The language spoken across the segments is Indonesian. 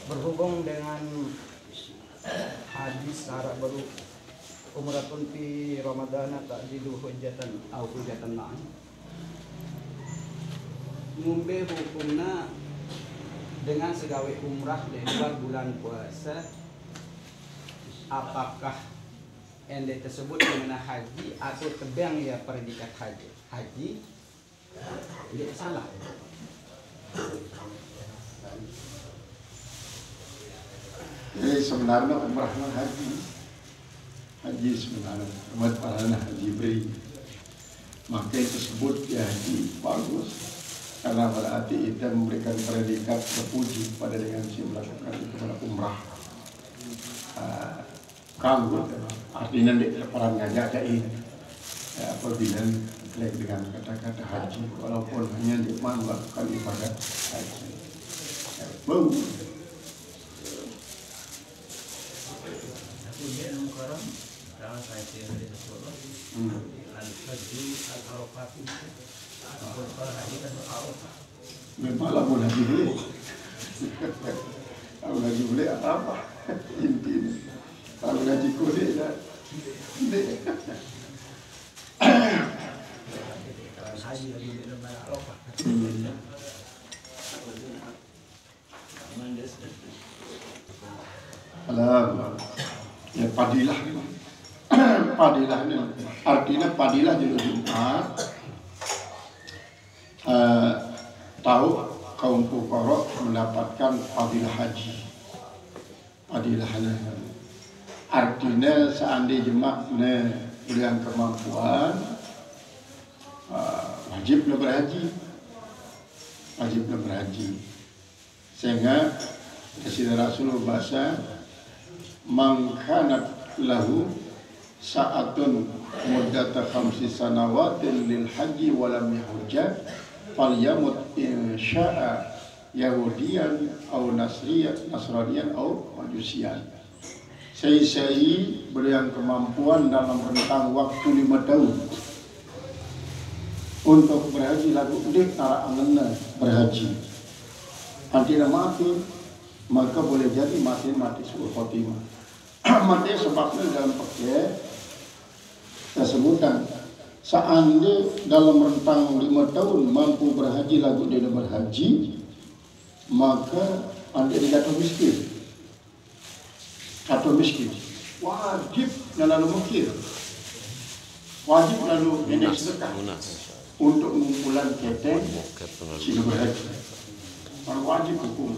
Berhubung dengan hadis Arab baru umratun fi Ramadana ta'dilu hujjatan au hujjatan ma'an. Ngombe hukumna dengan segawe umrah di luar bulan puasa, apakah ende tersebut mengenai haji atau tebang ya predikat haji dia salah. Jadi sebenarnya umrah haji sebenarnya umat parana haji beri, maka itu disebut ya haji bagus karena berarti itu memberikan predikat terpuji pada dengan si melakukan itu pada umrah. Kanggut artinya di peran ngajak ini apabila dengan kata-kata haji walaupun hanya di melakukan ibadah haji. Bau. Memanglah boleh dibeli. Kalau lagi beli apa? Intinya. Kalau lagi kode dah. Alam. Ya padilah ni. Padilah ni. Artinya padilah di Jumat. Tahu kaum fuqara mendapatkan fadilah haji. Fadilah haji. Artinya seandainya jemaah dengan kemampuan wajiblah berhaji. Wajiblah berhaji. Sehingga Rasulullah bahasa man kanat lahu sa'atun muddata 5 sanawatin lil haji wa lam yahujja falyamut in sya'a yahudiyan au nasraniyan au majusiyan. Saya berikan kemampuan dalam rentang waktu 5 tahun untuk berhaji lagu dik arah angenna berhaji. Nanti mati maka boleh jadi mati suul khotimah. Mati sebabnya dalam pakai kesebutan seandainya dalam rentang 5 tahun mampu berhaji lagu dia berhaji, maka anda jatuh miskin. Jatuh miskin wajib lalu mukir, wajib lalu nenek sedekah untuk mengumpulan keteng sila berhaji. Wajib hukum.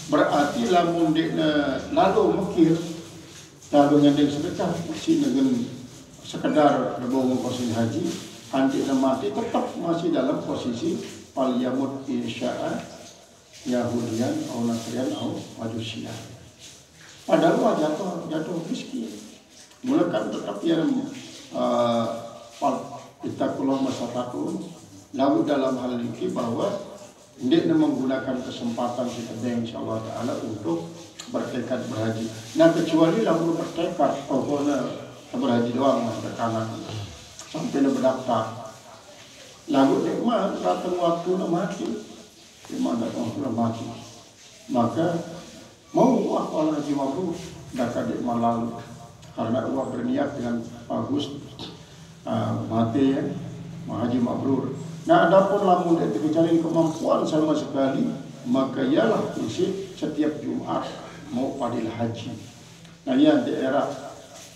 Berarti lamun dekna lalu mukir lalu ngendeng sedekah si dengan sekedar berbau posisi haji, nanti mati tetap masih dalam posisi fal yamut insya'a yahudian atau nasrian atau majusian. Padahal jatuh miskin. Mulakan tetap yang kita keluar masa takun. Lalu dalam hal ini bahwa dia menggunakan kesempatan kita insyaAllah Ta'ala untuk bertekad berhaji. Nah kecuali lalu bertekad pokoknya berhaji doang masa kanan sampai dia berdaftar. Lalu dia datang waktu nak mati, dia datang waktu mati. Maka mau orang haji mabrur dapat dia lalu karena Allah berniat dengan bagus mati ya haji mabrur. Nah, adapun lamun dia dicari kemampuan sama sekali, maka ialah isi setiap Jumat mau fadilah haji. Nah, yang daerah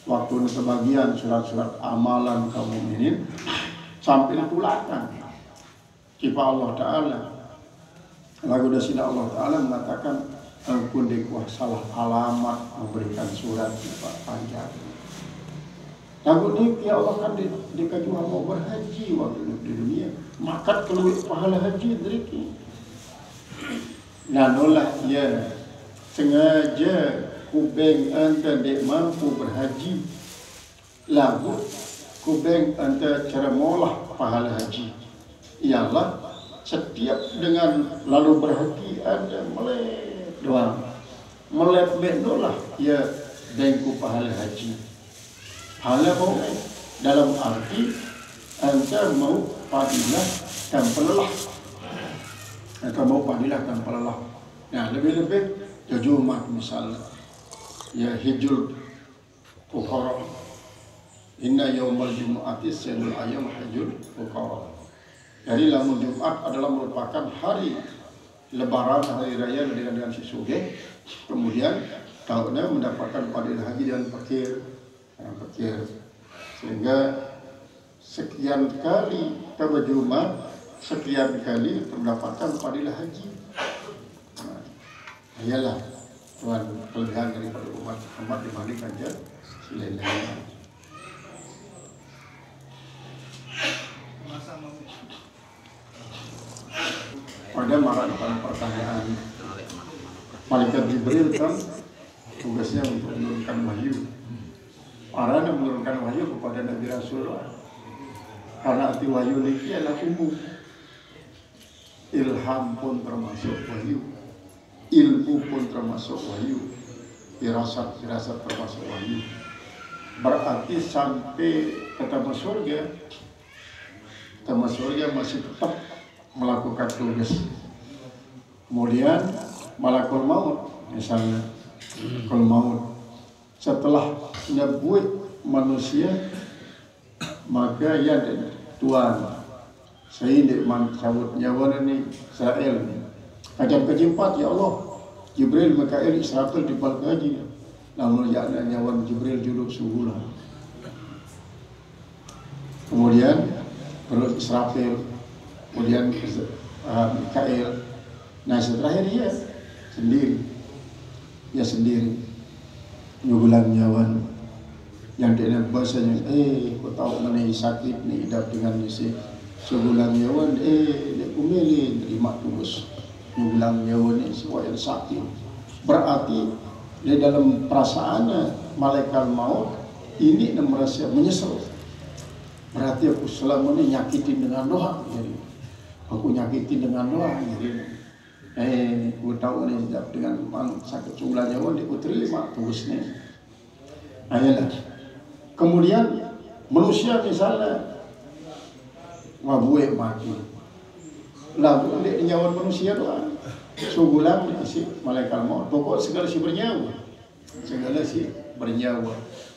waktu kebagian surat-surat amalan kaum mukminin sampai ditulakan kepada Allah Taala. Lagu dasina Allah Taala mengatakan ampun dikuah salah alamat memberikan surat panjang. Lagu ni ya Allah kan dikajuan mau berhaji waktu di dunia, maka keluar pahala haji deriki. Nah nolah ya sengaja kubeng anta dek mampu berhaji, lagu kubeng anta cara molah pahala haji. Ialah setiap dengan lalu berhaji ada melek doang, melek nolah ya dengku pahala haji. Pahala mau dalam arti anda mau fadilah dan pelelah. Atau mau padilah tanpa lelah. Nah, lebih-lebih Jumat misalnya. Ya hijul ukara. Inna yaumal jumu'ati sayyidul ayyam hijul ukara. Jadi lamun Jumat adalah merupakan hari Lebaran, hari raya dengan si sugih. Kemudian tahunnya mendapatkan padilah haji dan fakir. Sehingga sekian kali pada Jumat, sekian kali mendapatkan padilah haji. Nah, ialah Tuhan kelebihan daripada umat Muhammad dibandingkan lain-lainnya. Pada marahkan pertanyaan, Malaikat Jibril kan tugasnya untuk menurunkan wahyu. Arana menurunkan wahyu kepada Nabi Rasulullah. Karena arti wahyu ini adalah umum. Ilham pun termasuk wahyu. Ilmu pun termasuk wahyu. Firasat termasuk wahyu. Berarti sampai ketemu surga masih tetap melakukan tugas. Kemudian malakul maut misalnya, malakul maut setelah nyebuit manusia, maka ya Tuhan saya ini cabut nyawa ini Israel ini. Kajam kejempat ya Allah, Jibril, Mikail, Israfil dibalik haji. Namun ya nyawa Jibril judul suhulah. Kemudian terus Israfil, kemudian Mikail. Nah terakhir dia sendiri nyugulang nyawan yang dia bahasanya kau tahu mana sakit ni hidup dengan si sugulang nyawan dia kumili terima tugas nyugulang nyawan ni semua yang sakit. Berarti di dalam perasaannya malaikat maut ini merasa menyesal. Berarti aku selama ini nyakitin dengan doa, jadi aku nyakitin dengan doa, jadi aku tahu ni dengan sakit sugulang nyawan dia terima tugasnya. Ayolah. Kemudian manusia misalnya wabuai mati, lalu dia nyawa manusia doa, sugulang si malaikat maut. Pokok segala si bernyawa,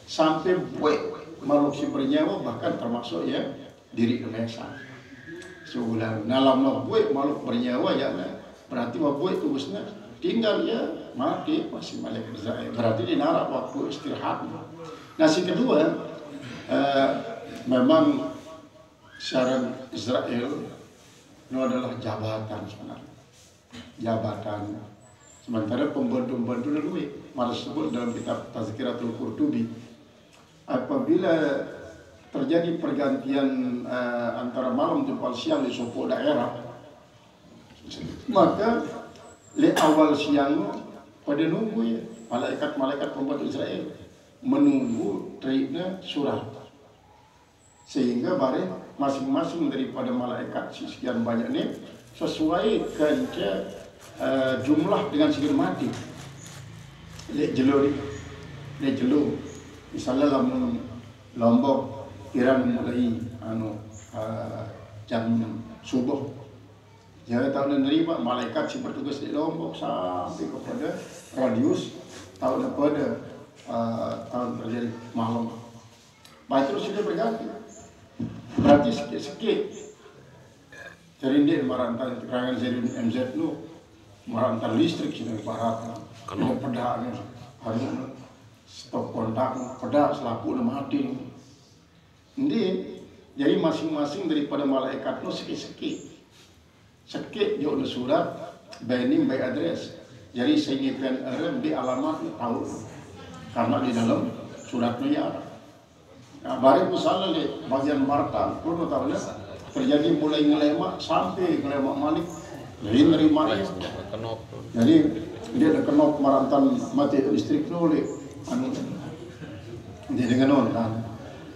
sampai buat makhluk si bernyawa bahkan termasuk ya diri Indonesia. Sugulang, nalam buat makhluk bernyawa ya. Berarti wabuai tugasnya tinggal ya mati masih malaikat Israel. Berarti di narak waktu istirahat. Nah si kedua memang syarat Israel itu adalah jabatan sebenarnya. Jabatan. Sementara pembantu-pembantu dulu malah sebut dalam kitab Tazkiratul Qurtubi, apabila terjadi pergantian antara malam jempol siang di suatu daerah, maka di awal siang pada nunggu ya malaikat pembantu Israel menunggu terima surat, sehingga bareng masing-masing daripada malaikat sekian banyak ini sesuai kerja jumlah dengan segera mati. Lek jelo misalnya lamun Lombok Iran mulai jam subuh. Jangan tahu menerima malaikat si bertugas di Lombok sampai kepada radius tahun pada tahun terjadi malam. Baik terus sudah berganti. Berarti sikit-sikit. Jadi dia merantar keterangan Zainuddin MZ lu merantar listrik sini barat. Kalau pedaknya hari stop kontak pedak selaku mati. Ini jadi masing-masing daripada malaikat lu sikit-sikit. Sekit dia ada surat by name by address. Jadi sehingga di alamat tahu karena di dalam suratnya ada. Nah, baru misalnya di bagian Marta pun tahu terjadi mulai ngelemak sampai ngelemak malik lain dari mana. Jadi dia ada kenop marantan mati listrik oleh dia dengan kan.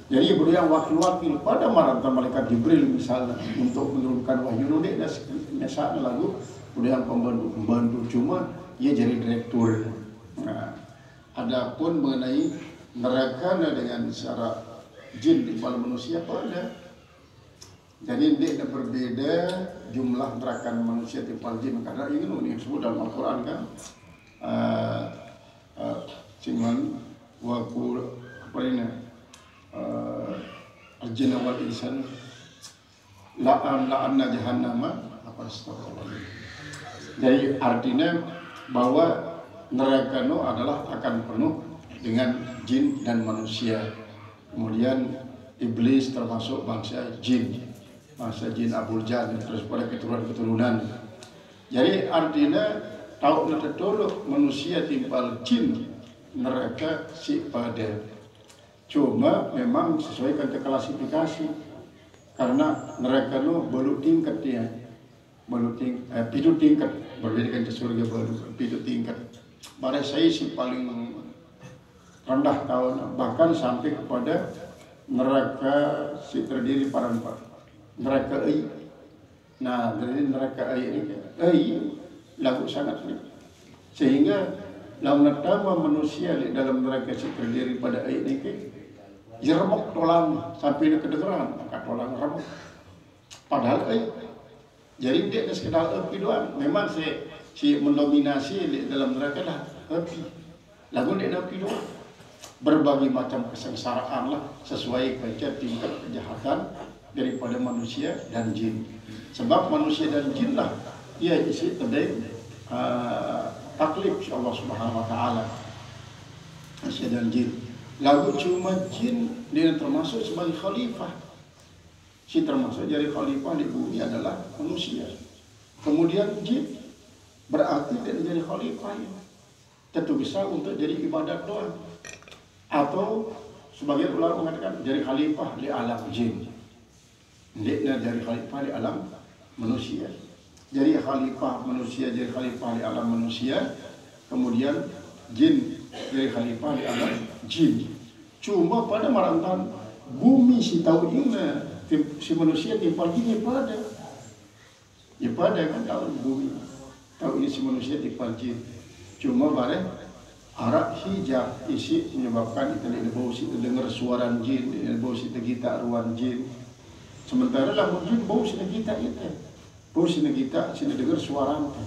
Jadi beliau wakil-wakil pada marantan malaikat Jibril misalnya untuk menurunkan wahyu dia biasanya lagu beliau pembantu cuma ia jadi direktur. Nah, adapun mengenai neraka dengan syarat jin di kepala manusia pada Jadi dia berbeda jumlah gerakan manusia timpal jin karena ini disebut dalam Al-Quran kan cuman wakul apa ini al-jin wal insan la'anna jahannama apa astagfirullah. Jadi artinya bahwa neraka itu adalah akan penuh dengan jin dan manusia. Kemudian iblis termasuk bangsa jin Abu Jahal terus pada keturunan. Jadi artinya tahu tertolok manusia timpal jin neraka si pada. Cuma memang sesuaikan ke klasifikasi karena neraka itu belum tingkat dia. Pitu tingkat berbeda dengan surga baru pitu tingkat. Pada saya si paling rendah tahun bahkan sampai kepada neraka si terdiri pada 4 neraka ai. Nah dari neraka ai ini lagu sangat ni sehingga dalam pertama manusia di dalam neraka si terdiri pada ai ini jeremok tolang sampai dia kedengeran angkat tolang remuk padahal ai. Jadi dia sekedar api doang. Memang si mendominasi di dalam neraka lah api. Lagu dia api doang. Berbagai macam kesengsaraan lah sesuai dengan tingkat kejahatan daripada manusia dan jin. Sebab manusia dan jin lah ia isi tebing taklif Allah Subhanahu Wa Taala. Manusia dan jin. Lagu cuma jin dia termasuk sebagai khalifah. Si termasuk jadi khalifah di bumi adalah manusia. Kemudian jin berarti dia jadi khalifah. Tentu bisa untuk jadi ibadat doang. Atau sebagian ulama mengatakan jadi khalifah di alam jin. Dia jadi khalifah di alam manusia. Jadi khalifah manusia jadi khalifah di alam manusia. Kemudian jin jadi khalifah di alam jin. Cuma pada marantan bumi si tahu ini si manusia timpal jin ya pada kan tahu bumi tahu ini si manusia timpal jin. Cuma bareng arak hijab isi menyebabkan itu tidak bau si terdengar suara jin, tidak bau si tergita ruan jin. Sementara lah jin bau si tergita itu, bau si tergita si terdengar suara itu.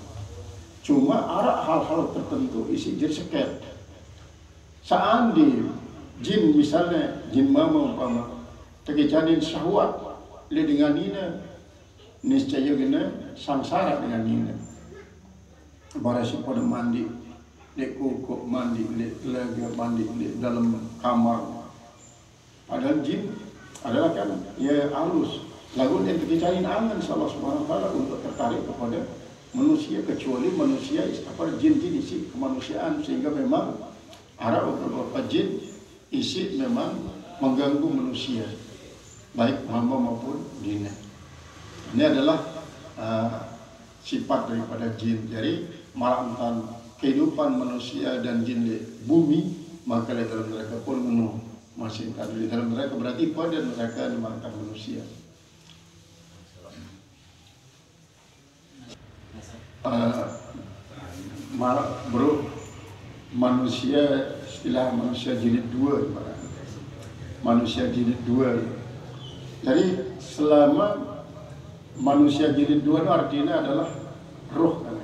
Cuma arak hal-hal tertentu isi jadi seket. Seandainya jin misalnya jin mama umpama terkejanin syahwat le dengan ina niscaya kena sangsara dengan ina. Barasi pada mandi dek kok mandi lega mandi dalam kamar. Padahal jin adalah kan ya halus. Lalu dia terkejanin angan Allah Subhanahu Wa Taala untuk tertarik kepada manusia kecuali manusia apa jin-jin isi kemanusiaan sehingga memang ada beberapa jin isi memang mengganggu manusia. Baik hamba maupun jin. Ini adalah sifat daripada jin. Jadi marantan kehidupan manusia dan jin di bumi maka di dalam mereka pun penuh masih di dalam mereka berarti pada mereka di marantan manusia. Bro manusia istilah manusia jilid 2 manusia jilid 2. Jadi selama manusia jilid 2 itu artinya adalah roh kan.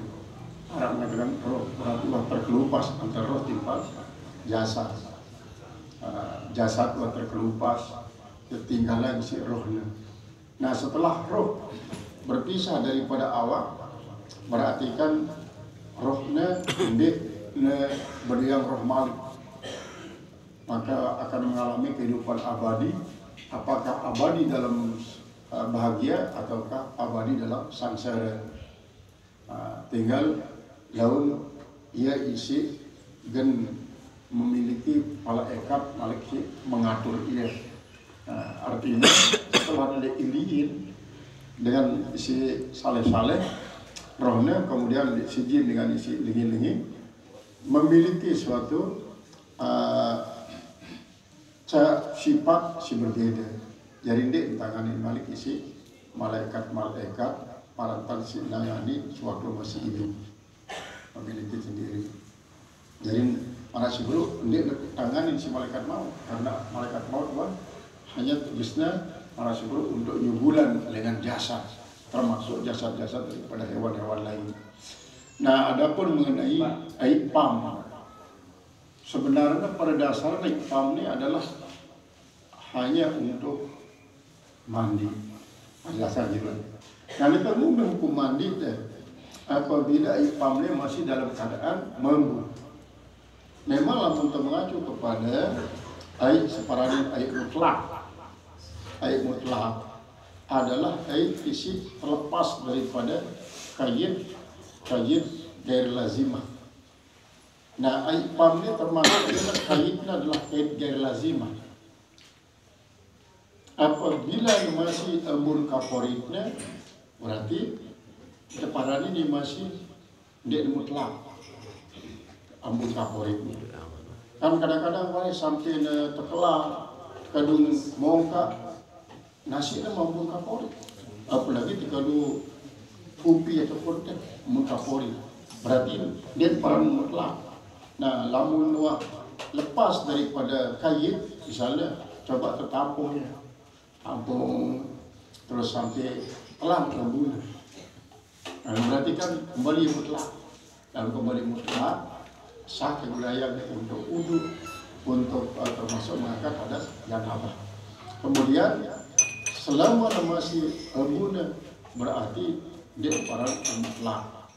Arab mengatakan roh berarti terkelupas antara roh timpal jasad. Jasad terkelupas ketinggalan si rohnya. Nah setelah roh berpisah daripada awak berarti kan rohnya berdiam roh malik maka akan mengalami kehidupan abadi. Apakah abadi dalam bahagia ataukah abadi dalam sangsara. Tinggal lalu ia isi dan memiliki malaikat mengatur ia. Artinya setelah ada iliin dengan isi saleh-saleh rohnya kemudian isi jin dengan isi lingi-lingi memiliki suatu sifat si berbeda. Jadi dia ditangani malik isi malaikat parantan si nangani suatu masih hidup memiliki sendiri. Jadi para si guru dia tangani si malaikat maut karena malaikat maut hanya tugasnya para seluruh untuk nyugulan dengan jasad, termasuk jasad-jasad daripada hewan-hewan lain. Nah, adapun mengenai ipam, sebenarnya pada dasarnya ipam ini adalah hanya untuk mandi, alasan gitu. Nah, kita menghukum mandi apabila ipam ini masih dalam keadaan membul. Memang lamun mengacu kepada air separadin air mutlak. Air mutlak adalah air fisik terlepas daripada kaid gair lazimah. Nah, air pam ini termasuk kaidnya adalah kaid gair lazimah. Apabila masih embun kaporitnya, berarti separadin ini masih tidak mutlak embun kaporitnya. Kan kadang-kadang sampai terkelar kadung mongka nasi na mambun kapori, apalagi kalau kopi ataupun mengkapori, berarti dia parang mutlak. Nah, lamun lepas daripada kain, misalnya coba tertampung terus sampai pelan lambungnya. Nah, berarti kan kembali mutlak, dan kembali mutlak sah kegunaannya untuk wudu, untuk termasuk mengangkat hadas janabah. Kemudian selama masih embun berarti dia parang mutlak.